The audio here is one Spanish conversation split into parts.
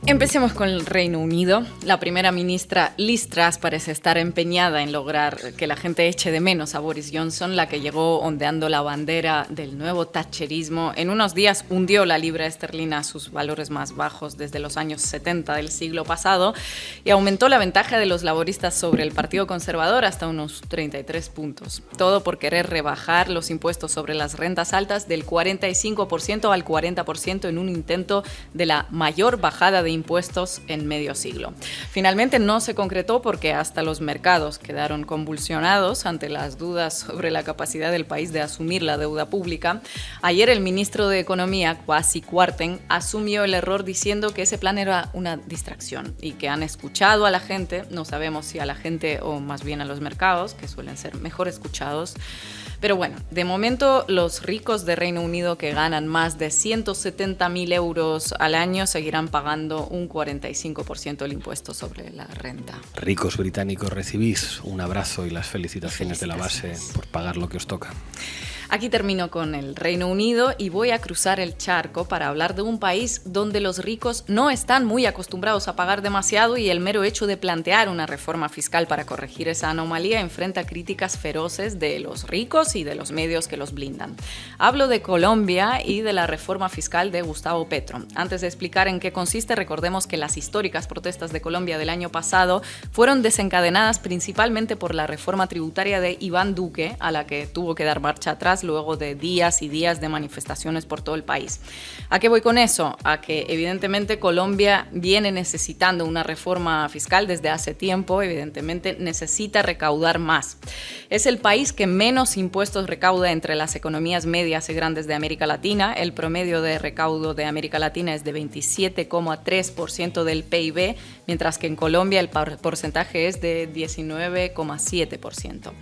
Empecemos con el Reino Unido. La primera ministra Liz Truss parece estar empeñada en lograr que la gente eche de menos a Boris Johnson, la que llegó ondeando la bandera del nuevo thatcherismo. En unos días hundió la libra esterlina a sus valores más bajos desde los años 70 del siglo pasado y aumentó la ventaja de los laboristas sobre el Partido Conservador hasta unos 33 puntos. Todo por querer rebajar los impuestos sobre las rentas altas del 45% al 40% en un intento de la mayor bajada de impuestos en medio siglo. Finalmente no se concretó porque hasta los mercados quedaron convulsionados ante las dudas sobre la capacidad del país de asumir la deuda pública. Ayer el ministro de Economía, Kwasi Kwarteng, asumió el error diciendo que ese plan era una distracción y que han escuchado a la gente, no sabemos si a la gente o más bien a los mercados, que suelen ser mejor escuchados. Pero bueno, de momento los ricos de Reino Unido que ganan más de 170.000 euros al año seguirán pagando un 45% del impuesto sobre la renta. Ricos británicos, recibís un abrazo y las felicitaciones de la base por pagar lo que os toca. Aquí termino con el Reino Unido y voy a cruzar el charco para hablar de un país donde los ricos no están muy acostumbrados a pagar demasiado y el mero hecho de plantear una reforma fiscal para corregir esa anomalía enfrenta críticas feroces de los ricos y de los medios que los blindan. Hablo de Colombia y de la reforma fiscal de Gustavo Petro. Antes de explicar en qué consiste, recordemos que las históricas protestas de Colombia del año pasado fueron desencadenadas principalmente por la reforma tributaria de Iván Duque, a la que tuvo que dar marcha atrás luego de días y días de manifestaciones por todo el país. ¿A qué voy con eso? A que evidentemente Colombia viene necesitando una reforma fiscal desde hace tiempo, evidentemente necesita recaudar más. Es el país que menos impuestos recauda entre las economías medias y grandes de América Latina. El promedio de recaudo de América Latina es de 27,3% del PIB, mientras que en Colombia el porcentaje es de 19,7%.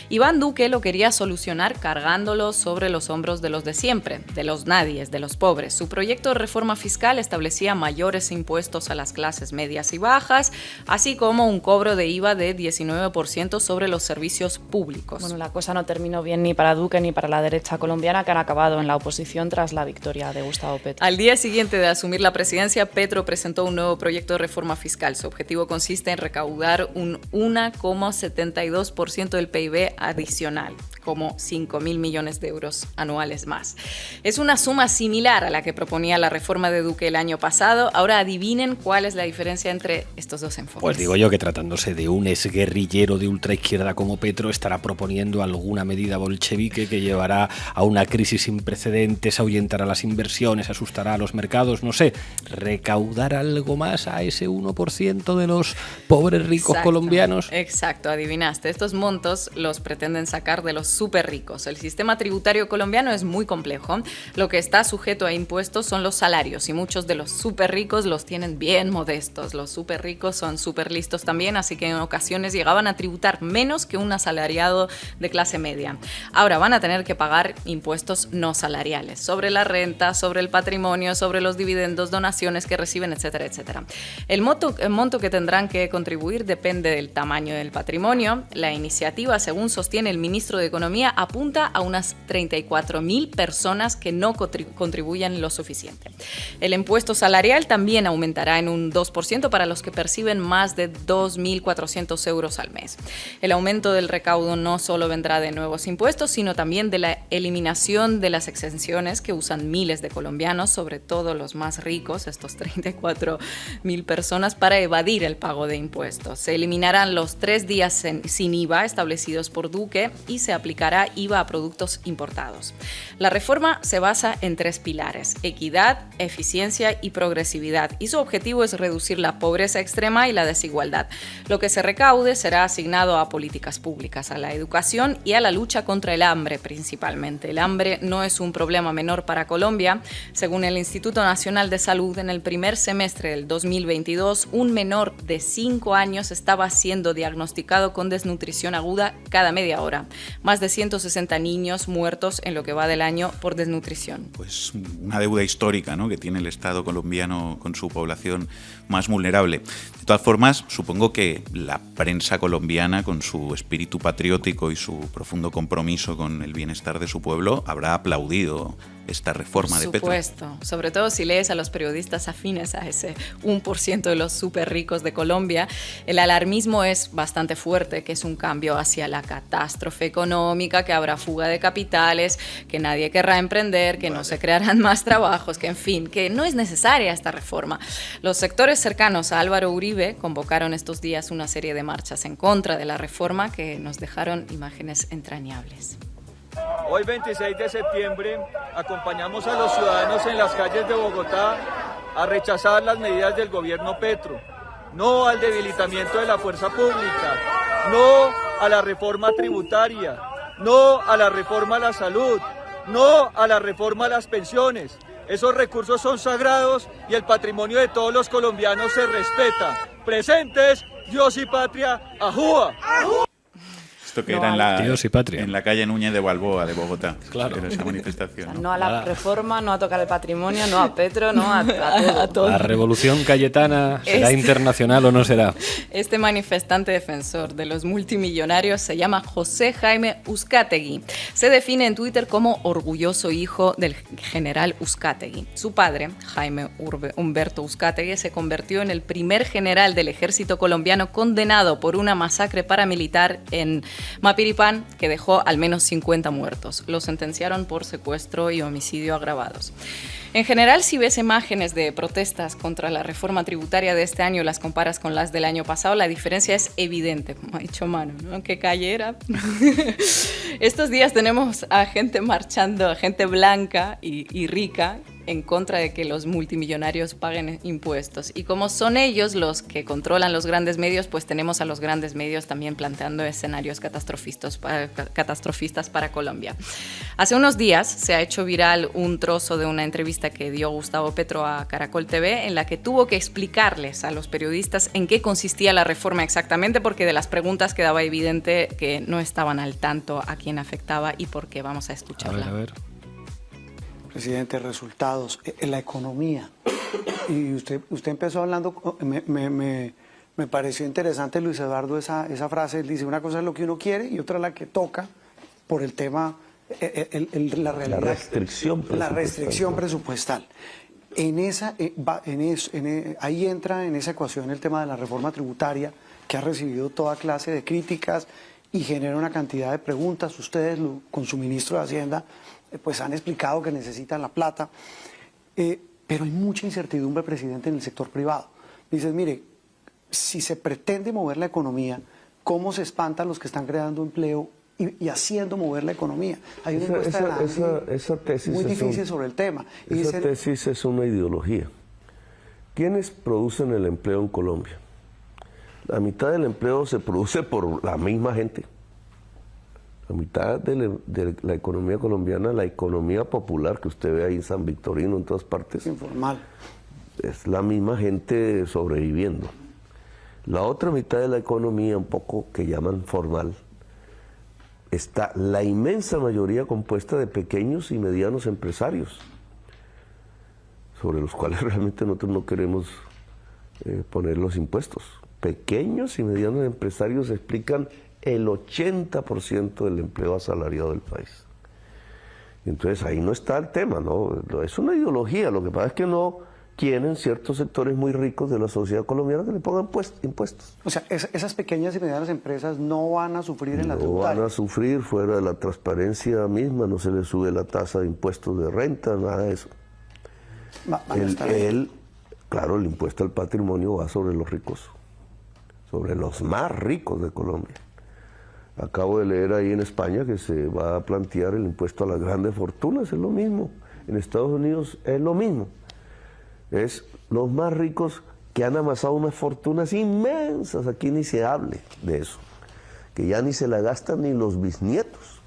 Iván Duque lo quería solucionar cargándolo sobre los hombros de los de siempre, de los nadies, de los pobres. Su proyecto de reforma fiscal establecía mayores impuestos a las clases medias y bajas, así como un cobro de IVA de 19% sobre los servicios públicos. Bueno, la cosa no terminó bien ni para Duque ni para la derecha colombiana, que han acabado en la oposición tras la victoria de Gustavo Petro. Al día siguiente de asumir la presidencia, Petro presentó un nuevo proyecto de reforma fiscal. Su objetivo consiste en recaudar un 1,72% del PIB adicional, como 5.000 millones de euros anuales más. Es una suma similar a la que proponía la reforma de Duque el año pasado. Ahora adivinen cuál es la diferencia entre estos dos enfoques. Pues digo yo que tratándose de un exguerrillero de ultraizquierda como Petro, estará proponiendo alguna medida bolchevique que llevará a una crisis sin precedentes, ahuyentará las inversiones, asustará a los mercados, no sé, recaudar algo más a ese 1% de los pobres ricos colombianos. Exacto, adivinaste. Estos montos los pretenden sacar de los súper ricos. El sistema tributario colombiano es muy complejo. Lo que está sujeto a impuestos son los salarios y muchos de los súper ricos los tienen bien modestos. Los súper ricos son súper listos también, así que en ocasiones llegaban a tributar menos que un asalariado de clase media. Ahora van a tener que pagar impuestos no salariales sobre la renta, sobre el patrimonio, sobre los dividendos, donaciones que reciben, etcétera, etcétera. El monto que tendrán que contribuir depende del tamaño del patrimonio. La iniciativa, según sostiene el ministro de Economía, apunta a unas 34.000 personas que no contribuyan lo suficiente. El impuesto salarial también aumentará en un 2% para los que perciben más de 2.400 euros al mes. El aumento del recaudo no solo vendrá de nuevos impuestos, sino también de la eliminación de las exenciones que usan miles de colombianos, sobre todo los más ricos, estos 34.000 personas, para evadir el pago de impuestos. Se eliminarán los 3 días sin IVA establecidos por Duque y se aplicará IVA a productos importados. La reforma se basa en 3 pilares: equidad, eficiencia y progresividad, y su objetivo es reducir la pobreza extrema y la desigualdad. Lo que se recaude será asignado a políticas públicas, a la educación y a la lucha contra el hambre principalmente. El hambre no es un problema menor para Colombia. Según el Instituto Nacional de Salud, en el primer semestre del 2022, un menor de 5 años estaba siendo diagnosticado con desnutrición aguda cada media hora. Más de 160 niños muertos en lo que va del año por desnutrición. Pues una deuda histórica, ¿no?, que tiene el Estado colombiano con su población más vulnerable. De todas formas, supongo que la prensa colombiana, con su espíritu patriótico y su profundo compromiso con el bienestar de su pueblo, habrá aplaudido esta reforma de Petro. Por supuesto, sobre todo si lees a los periodistas afines a ese 1% de los súper ricos de Colombia, el alarmismo es bastante fuerte, que es un cambio hacia la catástrofe económica, que habrá fuga de capitales, que nadie querrá emprender, que no se crearán más trabajos, que en fin, que no es necesaria esta reforma. Los sectores cercanos a Álvaro Uribe convocaron estos días una serie de marchas en contra de la reforma que nos dejaron imágenes entrañables. Hoy 26 de septiembre acompañamos a los ciudadanos en las calles de Bogotá a rechazar las medidas del gobierno Petro, no al debilitamiento de la fuerza pública, no a la reforma tributaria, no a la reforma a la salud, no a la reforma a las pensiones. Esos recursos son sagrados y el patrimonio de todos los colombianos se respeta. Presentes, Dios y patria, ¡ajúa! Esto que No, era Dios y patria. en la calle Núñez de Balboa de Bogotá. Claro. Era esa manifestación. O sea, ¿no? no a la reforma, no a tocar el patrimonio, no a Petro, no a todo. ¿La revolución cayetana será internacional o no será? Este manifestante defensor de los multimillonarios se llama José Jaime Uzcategui. Se define en Twitter como orgulloso hijo del general Uzcategui. Su padre, Jaime Humberto Uzcategui, se convirtió en el primer general del ejército colombiano condenado por una masacre paramilitar en Mapiripán que dejó al menos 50 muertos. Lo sentenciaron por secuestro y homicidio agravados. En general, si ves imágenes de protestas contra la reforma tributaria de este año y las comparas con las del año pasado, la diferencia es evidente, como ha dicho Manu, ¿no? ¿Qué calle era? Estos días tenemos a gente marchando, a gente blanca y rica, en contra de que los multimillonarios paguen impuestos. Y como son ellos los que controlan los grandes medios, pues tenemos a los grandes medios también planteando escenarios catastrofistas para Colombia. Hace unos días se ha hecho viral un trozo de una entrevista que dio Gustavo Petro a Caracol TV, en la que tuvo que explicarles a los periodistas en qué consistía la reforma exactamente, porque de las preguntas quedaba evidente que no estaban al tanto a quién afectaba y por qué. Vamos a escucharla. A ver. Presidente, resultados, en la economía. Y usted empezó hablando, me pareció interesante, Luis Eduardo, esa frase. Él dice, una cosa es lo que uno quiere y otra la que toca por el tema, la realidad. La restricción presupuestal. Ahí entra en esa ecuación el tema de la reforma tributaria, que ha recibido toda clase de críticas y genera una cantidad de preguntas. Ustedes, con su ministro de Hacienda, pues han explicado que necesitan la plata, pero hay mucha incertidumbre, presidente, en el sector privado. Dices, mire, si se pretende mover la economía, ¿cómo se espantan los que están creando empleo y haciendo mover la economía? Hay una encuesta esa tesis muy difícil sobre el tema. Esa tesis es una ideología. ¿Quiénes producen el empleo en Colombia? La mitad del empleo se produce por la misma gente. La mitad de la economía colombiana, la economía popular que usted ve ahí en San Victorino, en todas partes, informal, es la misma gente sobreviviendo. La otra mitad de la economía, un poco que llaman formal, está la inmensa mayoría compuesta de pequeños y medianos empresarios, sobre los cuales realmente nosotros no queremos poner los impuestos. Pequeños y medianos empresarios explican el 80% del empleo asalariado del país. Entonces ahí no está el tema, ¿no? Es una ideología, lo que pasa es que no quieren ciertos sectores muy ricos de la sociedad colombiana que le pongan impuestos. O sea, esas pequeñas y medianas empresas no van a sufrir en la tributaria. No van a sufrir fuera de la transparencia misma, no se les sube la tasa de impuestos de renta, nada de eso. Claro, el impuesto al patrimonio va sobre los ricos, sobre los más ricos de Colombia. Acabo de leer ahí en España que se va a plantear el impuesto a las grandes fortunas, es lo mismo. En Estados Unidos es lo mismo. Es los más ricos que han amasado unas fortunas inmensas, aquí ni se hable de eso, que ya ni se la gastan ni los bisnietos.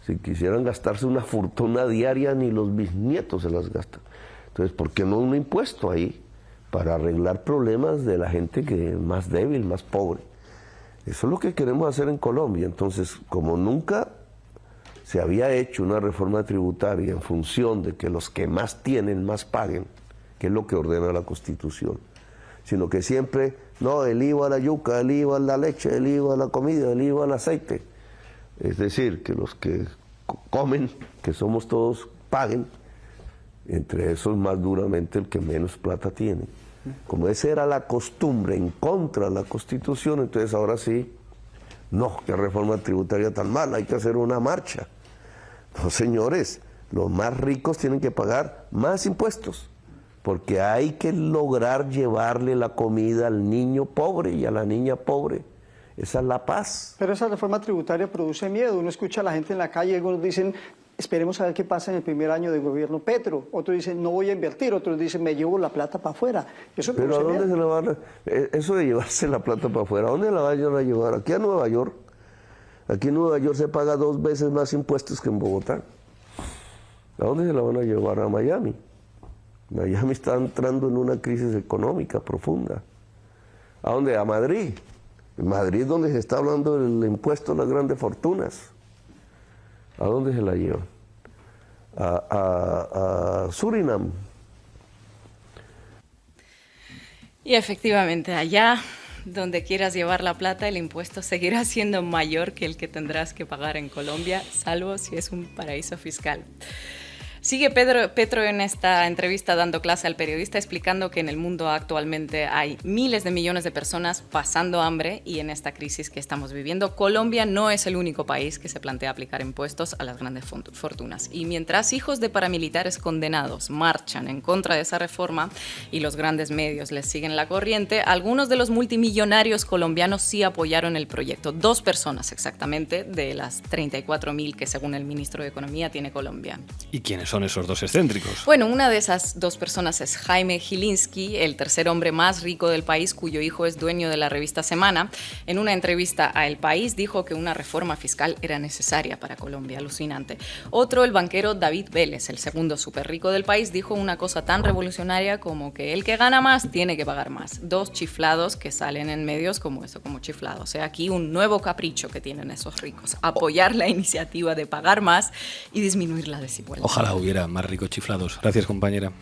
Si quisieran gastarse una fortuna diaria, ni los bisnietos se las gastan. Entonces, ¿por qué no un impuesto ahí para arreglar problemas de la gente que es más débil, más pobre? Eso es lo que queremos hacer en Colombia. Entonces, como nunca se había hecho una reforma tributaria en función de que los que más tienen más paguen, que es lo que ordena la Constitución, sino que siempre, no, el IVA a la yuca, el IVA a la leche, el IVA a la comida, el IVA al aceite. Es decir, que los que comen, que somos todos, paguen, Entre esos más duramente el que menos plata tiene. Como esa era la costumbre en contra de la Constitución, entonces ahora sí, no, qué reforma tributaria tan mala, hay que hacer una marcha. No, señores, los más ricos tienen que pagar más impuestos, porque hay que lograr llevarle la comida al niño pobre y a la niña pobre. Esa es la paz. Pero esa reforma tributaria produce miedo. Uno escucha a la gente en la calle, algunos dicen, esperemos a ver qué pasa en el primer año del gobierno Petro. Otros dicen, no voy a invertir. Otros dicen, me llevo la plata para afuera. Eso Pero ¿a dónde se la van a...? Eso de llevarse la plata para afuera, ¿a dónde la vayan a llevar? Aquí a Nueva York. Aquí en Nueva York se paga 2 veces más impuestos que en Bogotá. ¿A dónde se la van a llevar? A Miami. Miami está entrando en una crisis económica profunda. ¿A dónde? A Madrid. En Madrid es donde se está hablando del impuesto a las grandes fortunas. ¿A dónde se la llevan? A Surinam. Y efectivamente, allá donde quieras llevar la plata, el impuesto seguirá siendo mayor que el que tendrás que pagar en Colombia, salvo si es un paraíso fiscal. Sigue Petro en esta entrevista dando clase al periodista explicando que en el mundo actualmente hay miles de millones de personas pasando hambre y en esta crisis que estamos viviendo, Colombia no es el único país que se plantea aplicar impuestos a las grandes fortunas. Y mientras hijos de paramilitares condenados marchan en contra de esa reforma y los grandes medios les siguen la corriente, algunos de los multimillonarios colombianos sí apoyaron el proyecto. 2 personas exactamente de las 34.000 que según el ministro de Economía tiene Colombia. ¿Y quiénes son esos 2 excéntricos? Bueno, una de esas 2 personas es Jaime Gilinski, el tercer hombre más rico del país, cuyo hijo es dueño de la revista Semana. En una entrevista a El País dijo que una reforma fiscal era necesaria para Colombia, alucinante. Otro, el banquero David Vélez, el segundo súper rico del país, dijo una cosa tan revolucionaria como que el que gana más tiene que pagar más. 2 chiflados que salen en medios como eso, como chiflados. O sea, aquí un nuevo capricho que tienen esos ricos, apoyar la iniciativa de pagar más y disminuir la desigualdad. Ojalá hubiera más ricos chiflados. Gracias, compañera.